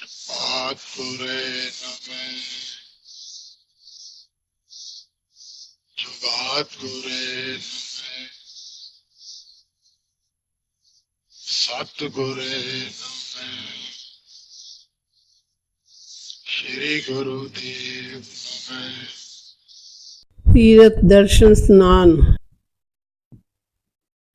आत्पुरे नमः जुगात्पुरे नमः सतगुरे नमः श्री गुरुदेव नमः। तीर्थ दर्शन स्नान।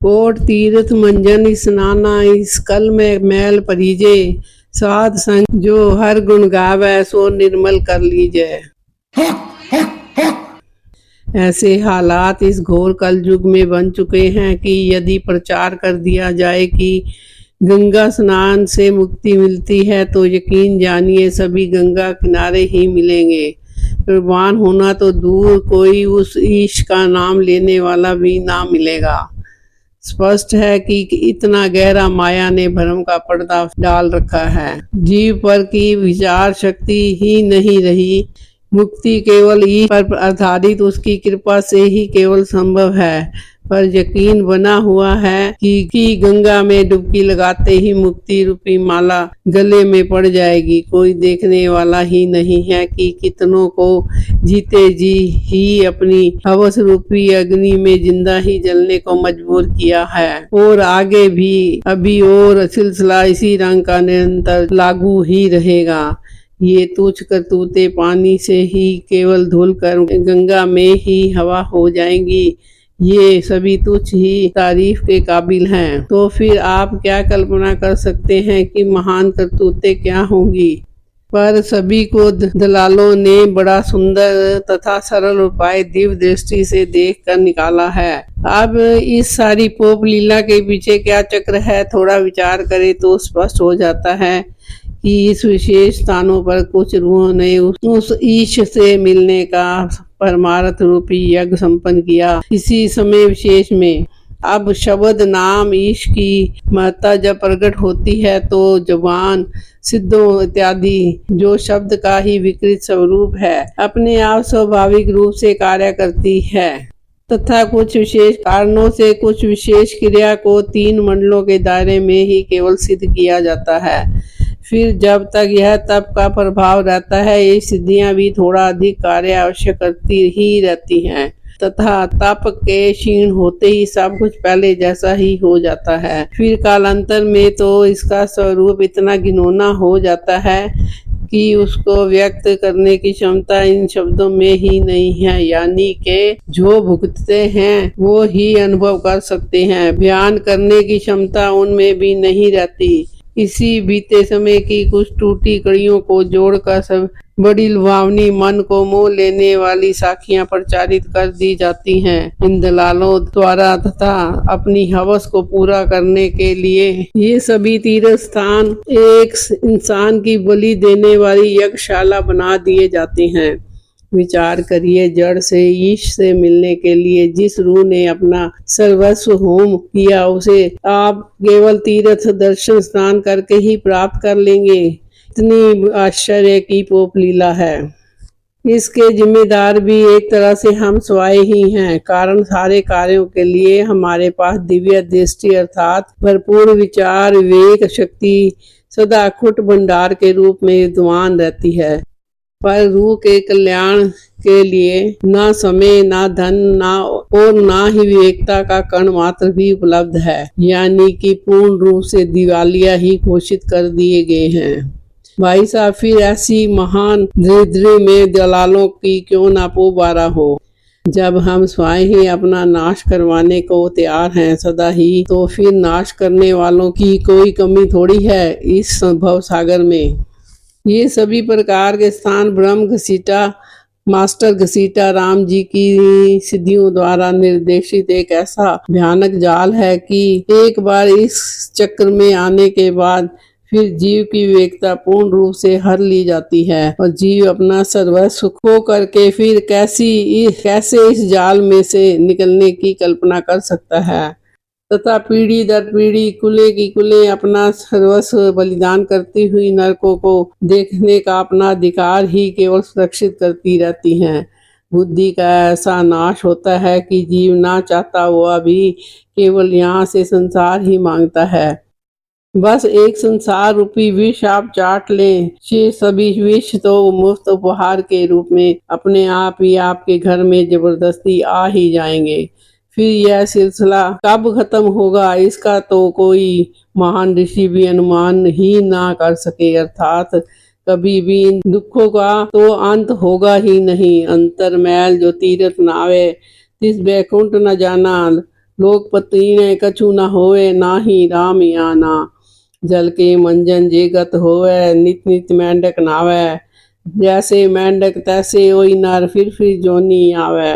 कोट तीर्थ मंजन स्नाना इस कल में मैल परिजे, साध संग जो हर गुण गावे सो निर्मल कर लीजे। ऐसे हालात इस घोर कलयुग में बन चुके हैं कि यदि प्रचार कर दिया जाए कि गंगा स्नान से मुक्ति मिलती है तो यकीन जानिए सभी गंगा किनारे ही मिलेंगे। प्रवान होना तो दूर, कोई उस ईश का नाम लेने वाला भी ना मिलेगा। स्पष्ट है कि इतना गहरा माया ने भ्रम का पर्दा डाल रखा है। जीव पर की विचार शक्ति ही नहीं रही। मुक्ति केवल ईश पर आधारित उसकी कृपा से ही केवल संभव है। पर यकीन बना हुआ है कि गंगा में डुबकी लगाते ही मुक्ति रूपी माला गले में पड़ जाएगी। कोई देखने वाला ही नहीं है कि कितनों को जीते जी ही अपनी हवस रूपी अग्नि में जिंदा ही जलने को मजबूर किया है। और आगे भी अभी और सिलसिला इसी रंग का निरंतर लागू ही रहेगा। ये तुच्छ करतूते पानी से ही केवल धुल कर गंगा में ही हवा हो जाएंगी। ये सभी तुच्छ ही तारीफ के काबिल हैं। तो फिर आप क्या कल्पना कर सकते हैं कि महान करतूतें क्या होंगी। पर सभी को दलालों ने बड़ा सुंदर तथा सरल उपाय दिव्य दृष्टि से देख कर निकाला है। अब इस सारी पोप लीला के पीछे क्या चक्र है, थोड़ा विचार करें तो स्पष्ट हो जाता है कि इस विशेष स्थानों पर कुछ रूहों ने उस ईश से मिलने का परमार्थ रूपी यज्ञ संपन्न किया। इसी समय विशेष में अब शब्द नाम ईश की महत्ता जब प्रकट होती है तो जवान सिद्धों इत्यादि जो शब्द का ही विकृत स्वरूप है अपने आप स्वाभाविक रूप से कार्य करती है तथा कुछ विशेष कारणों से कुछ विशेष क्रिया को 3 मंडलों के दायरे में ही केवल सिद्ध किया जाता है। फिर जब तक यह तप का प्रभाव रहता है ये सिद्धियां भी थोड़ा अधिक कार्य अवश्य करती ही रहती हैं तथा तप के क्षीण होते ही सब कुछ पहले जैसा ही हो जाता है। फिर कालांतर में तो इसका स्वरूप इतना घिनौना हो जाता है कि उसको व्यक्त करने की क्षमता इन शब्दों में ही नहीं है। यानी कि जो भुगतते हैं वो ही अनुभव कर सकते हैं, बयान करने की क्षमता उनमें भी नहीं रहती। इसी बीते समय की कुछ टूटी कड़ियों को जोड़कर सब बड़ी लुभावनी मन को मोह लेने वाली साखियां प्रचारित कर दी जाती हैं इन दलालों द्वारा तथा अपनी हवस को पूरा करने के लिए। ये सभी तीर्थ स्थान एक इंसान की बलि देने वाली यज्ञशाला बना दिए जाते हैं। विचार करिए, जड़ से ईश से मिलने के लिए जिस रूह ने अपना सर्वस्व होम किया उसे आप केवल तीर्थ दर्शन स्नान करके ही प्राप्त कर लेंगे। इतनी आश्चर्य की पोप लीला है। इसके जिम्मेदार भी एक तरह से हम स्वयं ही हैं। कारण सारे कार्यों के लिए हमारे पास दिव्य दृष्टि अर्थात भरपूर विचार विवेक शक्ति सदा अखुट भंडार के रूप में विद्यमान रहती है। पर रूह के कल्याण के लिए ना समय ना धन ना और ना ही विवेकता का कण मात्र भी उपलब्ध है। यानी कि पूर्ण रूप से दिवालिया ही घोषित कर दिए गए हैं। भाई साहब, फिर ऐसी महान दरिद्री में दलालों की क्यों ना पोबारा हो। जब हम स्वयं ही अपना नाश करवाने को तैयार हैं सदा ही, तो फिर नाश करने वालों की कोई कमी थोड़ी है इस भव सागर में। ये सभी प्रकार के स्थान ब्रह्म घसीटा मास्टर घसीटा राम जी की सिद्धियों द्वारा निर्देशित एक ऐसा भयानक जाल है कि एक बार इस चक्र में आने के बाद फिर जीव की विवेकता पूर्ण रूप से हर ली जाती है और जीव अपना सर्वस्व खो करके फिर कैसे इस जाल में से निकलने की कल्पना कर सकता है तथा पीढ़ी दर पीढ़ी कुले की कुले अपना सर्वस्व बलिदान करती हुई नरकों को देखने का अपना अधिकार ही केवल सुरक्षित करती रहती हैं। बुद्धि का ऐसा नाश होता है कि जीव ना चाहता हुआ भी केवल यहाँ से संसार ही मांगता है। बस एक संसार रूपी विष आप चाट लें, ये सभी विष तो मुफ्त उपहार के रूप में अपने आप ही आपके घर में जबरदस्ती आ ही जाएंगे। फिर यह सिलसिला कब खत्म होगा इसका तो कोई महान ऋषि भी अनुमान ही ना कर सके, अर्थात कभी भी इन दुखों का तो अंत होगा ही नहीं। अंतर मैल जो तीरथ नावे तिस बैकुंठ न जाना, लोकपति ने कछु न होवे नाही राम याना। जल के मंजन जे गत होवे नित नित मेंढक नावे, जैसे मेंढक तैसे ओई नर फिर जोनी आवे।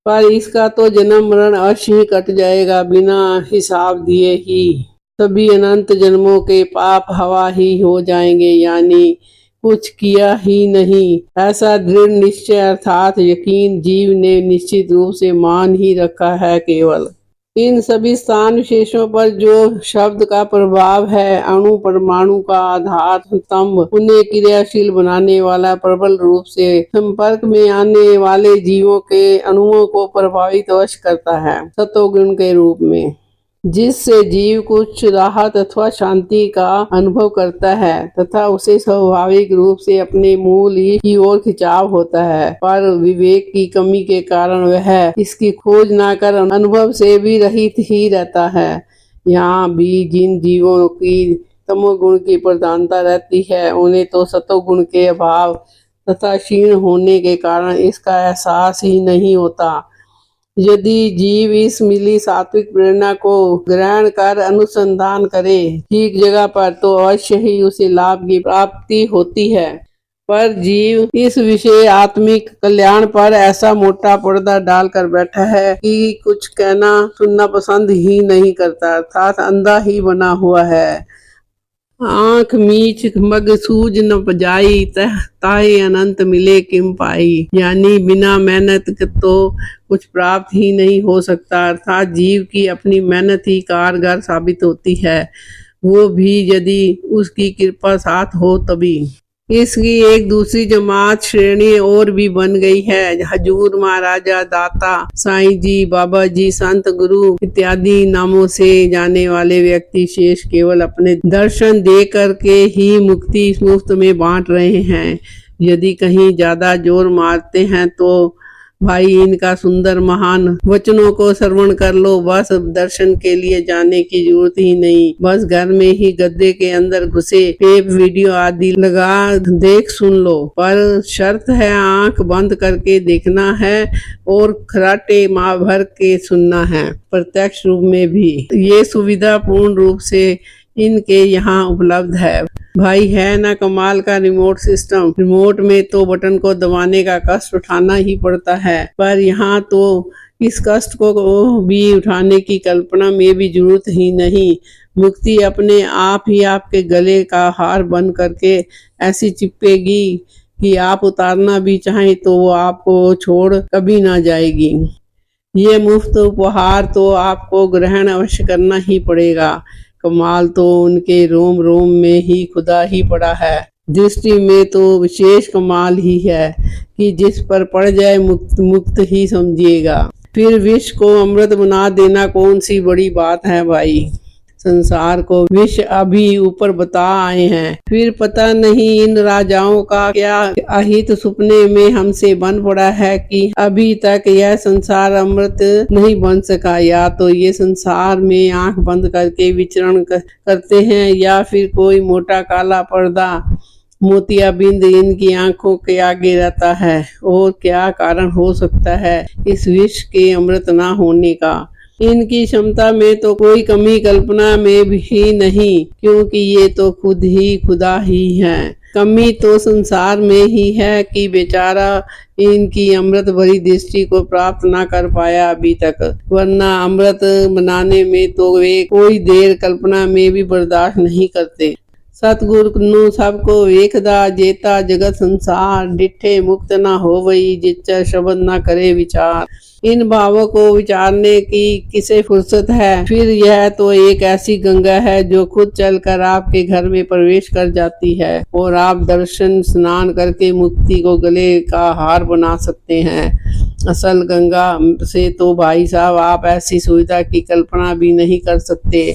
पर इसका तो जन्म मरण अवश्य ही कट जाएगा बिना हिसाब दिए ही। सभी अनंत जन्मों के पाप हवा ही हो जाएंगे, यानी कुछ किया ही नहीं ऐसा दृढ़ निश्चय अर्थात यकीन जीव ने निश्चित रूप से मान ही रखा है। केवल इन सभी स्थान विशेषों पर जो शब्द का प्रभाव है, अणु परमाणु का आधार स्तंभ, उन्हें क्रियाशील बनाने वाला प्रबल रूप से संपर्क में आने वाले जीवों के अणुओं को प्रभावित अवश्य करता है सतोगुण के रूप में, जिससे जीव कुछ राहत अथवा शांति का अनुभव करता है तथा उसे स्वाभाविक रूप से अपने मूल की ओर खिंचाव होता है। पर विवेक की कमी के कारण वह इसकी खोज न कर अनुभव से भी रहित ही रहता है। यहाँ भी जिन जीवों की तमोगुण की प्रधानता रहती है, उन्हें तो सतोगुण के अभाव तथा क्षीण होने के कारण इसका एहसास ही नहीं होता। यदि जीव इस मिली सात्विक प्रेरणा को ग्रहण कर अनुसंधान करे ठीक जगह पर, तो अवश्य ही उसे लाभ की प्राप्ति होती है। पर जीव इस विषय आत्मिक कल्याण पर ऐसा मोटा पर्दा डालकर बैठा है कि कुछ कहना सुनना पसंद ही नहीं करता, अर्थात अंधा ही बना हुआ है। आंख मीच मग सूझ न पजाई, ताहे अनंत मिले किम पाई, यानी बिना मेहनत तो कुछ प्राप्त ही नहीं हो सकता, अर्थात जीव की अपनी मेहनत ही कारगर साबित होती है, वो भी यदि उसकी कृपा साथ हो तभी। इसकी एक दूसरी जमात श्रेणी और भी बन गई है। हजूर, महाराजा, दाता, साईं जी, बाबा जी, संत, गुरु इत्यादि नामों से जाने वाले व्यक्ति शेष केवल अपने दर्शन दे करके ही मुक्ति मुफ्त में बांट रहे हैं। यदि कहीं ज्यादा जोर मारते हैं तो भाई इनका सुंदर महान वचनों को श्रवण कर लो, बस दर्शन के लिए जाने की जरूरत ही नहीं, बस घर में ही गद्दे के अंदर घुसे टेप वीडियो आदि लगा देख सुन लो। पर शर्त है आंख बंद करके देखना है और खराटे माँ भर के सुनना है, प्रत्यक्ष रूप में भी। ये सुविधा पूर्ण रूप से इनके यहाँ उपलब्ध है। भाई है ना कमाल का रिमोट सिस्टम। रिमोट में तो बटन को दबाने का कष्ट उठाना ही पड़ता है, पर यहाँ तो इस कष्ट को भी उठाने की कल्पना में भी जरूरत ही नहीं। मुक्ति अपने आप ही आपके गले का हार बन करके ऐसी चिपकेगी कि आप उतारना भी चाहें तो वो आपको छोड़ कभी ना जाएगी। ये मुफ्त उपहार तो आपको ग्रहण अवश्य करना ही पड़ेगा। कमाल तो उनके रोम रोम में ही खुदा ही पड़ा है। दृष्टि में तो विशेष कमाल ही है कि जिस पर पड़ जाए मुक्त मुक्त ही समझिएगा। फिर विष को अमृत बना देना कौन सी बड़ी बात है भाई। संसार को विष अभी ऊपर बता आए हैं, फिर पता नहीं इन राजाओं का क्या अहित सुपने में हमसे बन पड़ा है कि अभी तक यह संसार अमृत नहीं बन सका। या तो ये संसार में आंख बंद करके विचरण करते हैं, या फिर कोई मोटा काला पर्दा मोतियाबिंद इनकी आंखों के आगे रहता है। और क्या कारण हो सकता है इस विष के अमृत ना होने का। इनकी क्षमता में तो कोई कमी कल्पना में भी नहीं, क्योंकि ये तो खुद ही खुदा ही है। कमी तो संसार में ही है कि बेचारा इनकी अमृत भरी दृष्टि को प्राप्त ना कर पाया अभी तक, वरना अमृत बनाने में तो वे कोई देर कल्पना में भी बर्दाश्त नहीं करते। सतगुरु सबको वेखदा जेता जगत संसार, डिठे मुक्त ना होवई जिच्चा शब्द ना करे विचार। इन भावों को विचारने की किसे फुर्सत है। फिर यह तो एक ऐसी गंगा है जो खुद चलकर आपके घर में प्रवेश कर जाती है और आप दर्शन स्नान करके मुक्ति को गले का हार बना सकते हैं। असल गंगा से तो भाई साहब आप ऐसी सुविधा की कल्पना भी नहीं कर सकते।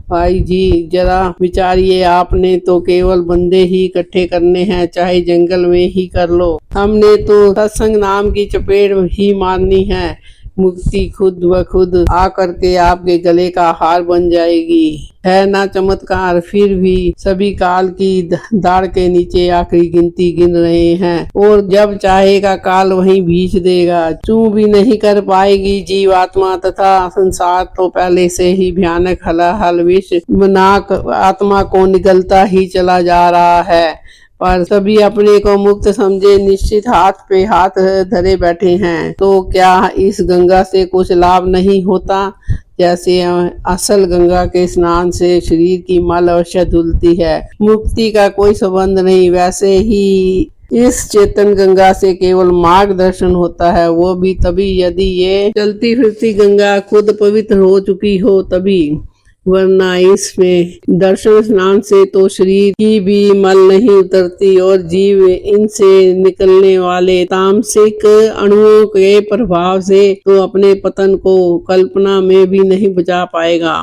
भाई जी जरा विचारिए, आपने तो केवल बंदे ही इकट्ठे करने हैं, चाहे जंगल में ही कर लो। हमने तो सत्संग नाम की चपेट ही मारनी है। मुक्ति खुद ब खुद आ करके आपके गले का हार बन जाएगी। है ना चमत्कार। फिर भी सभी काल की दाढ़ के नीचे आखिरी गिनती गिन रहे हैं, और जब चाहेगा काल वहीं भींच देगा। चू भी नहीं कर पाएगी जीवात्मा तथा संसार तो पहले से ही भयानक हलाहल विष नाक आत्मा को निगलता ही चला जा रहा है। पर सभी अपने को मुक्त समझे निश्चित हाथ पे हाथ धरे बैठे हैं। तो क्या इस गंगा से कुछ लाभ नहीं होता? जैसे असल गंगा के स्नान से शरीर की मल अवश्य धुलती है, मुक्ति का कोई संबंध नहीं, वैसे ही इस चेतन गंगा से केवल मार्गदर्शन होता है, वो भी तभी यदि ये चलती फिरती गंगा खुद पवित्र हो चुकी हो तभी। वरना इसमें दर्शन स्नान से तो शरीर की भी मल नहीं उतरती, और जीव इनसे निकलने वाले तामसिक अणुओं के प्रभाव से तो अपने पतन को कल्पना में भी नहीं बचा पाएगा।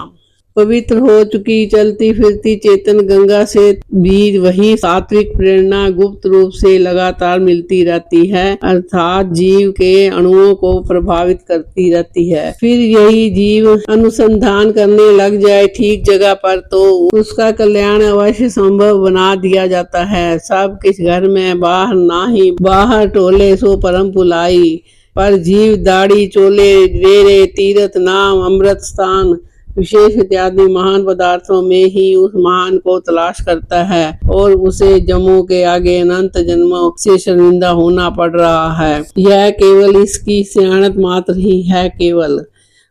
पवित्र हो चुकी चलती फिरती चेतन गंगा से भी वही सात्विक प्रेरणा गुप्त रूप से लगातार मिलती रहती है, अर्थात जीव के अणुओं को प्रभावित करती रहती है। फिर यही जीव अनुसंधान करने लग जाए ठीक जगह पर, तो उसका कल्याण अवश्य संभव बना दिया जाता है। सब किस घर में बाहर ना ही बाहर टोले सो परम पुलाई, पर जीव दाढ़ी चोले डेरे तीर्थ नाम अमृत स्थान विशेष इत्यादि महान पदार्थों में ही उस महान को तलाश करता है, और उसे जन्मों के आगे अनंत जन्मों से शर्मिंदा होना पड़ रहा है। यह केवल इसकी सियाणत मात्र ही है। केवल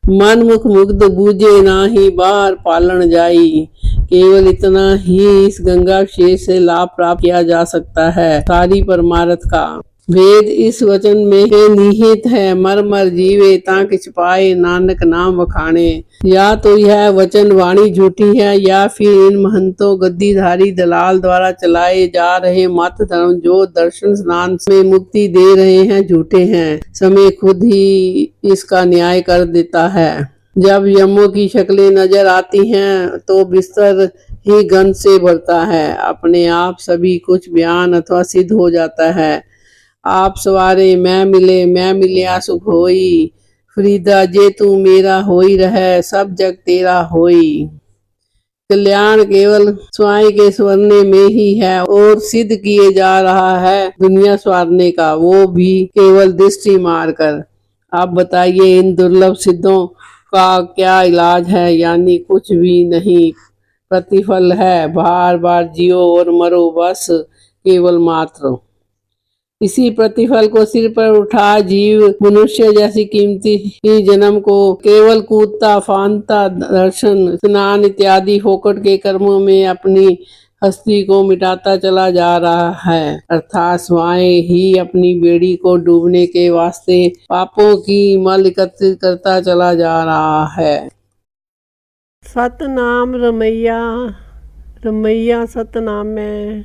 मन मुख मुग्ध बूझे ना ही बाहर पालन जाई, केवल इतना ही इस गंगा विशेष से लाभ प्राप्त किया जा सकता है। सारी परमार्थ का वेद इस वचन में निहित है। मर मर जीवे ताकि छिपाए नानक नाम वखाणे। या तो यह वचन वाणी झूठी है, या फिर इन महंतों गद्दीधारी दलाल द्वारा चलाए जा रहे मत धर्म जो दर्शन स्नान में मुक्ति दे रहे हैं झूठे हैं। समय खुद ही इसका न्याय कर देता है। जब यमों की शक्लें नजर आती हैं तो बिस्तर ही गंध से भरता है। अपने आप सभी कुछ बयान अथवा सिद्ध हो जाता है। आप सवारे मैं मिलिया सुख होई, फरीदा जे तू मेरा होई रहे, सब जग तेरा होई। कल्याण केवल स्वयं के स्वर्णे में ही है, और सिद्ध किए जा रहा है दुनिया स्वारने का, वो भी केवल दृष्टि मारकर। आप बताइए इन दुर्लभ सिद्धों का क्या इलाज है? यानी कुछ भी नहीं, प्रतिफल है। बार बार जियो और मरो, बस केवल मात्र। इसी प्रतिफल को सिर पर उठा जीव मनुष्य जैसी कीमती जन्म को केवल कूदता फांदता दर्शन स्नान इत्यादि फोकट के कर्मों में अपनी हस्ती को मिटाता चला जा रहा है, अर्थात स्वयं ही अपनी बेड़ी को डूबने के वास्ते पापों की मल एकत्रित करता चला जा रहा है। सतनाम रमैया रमैया सतनाम में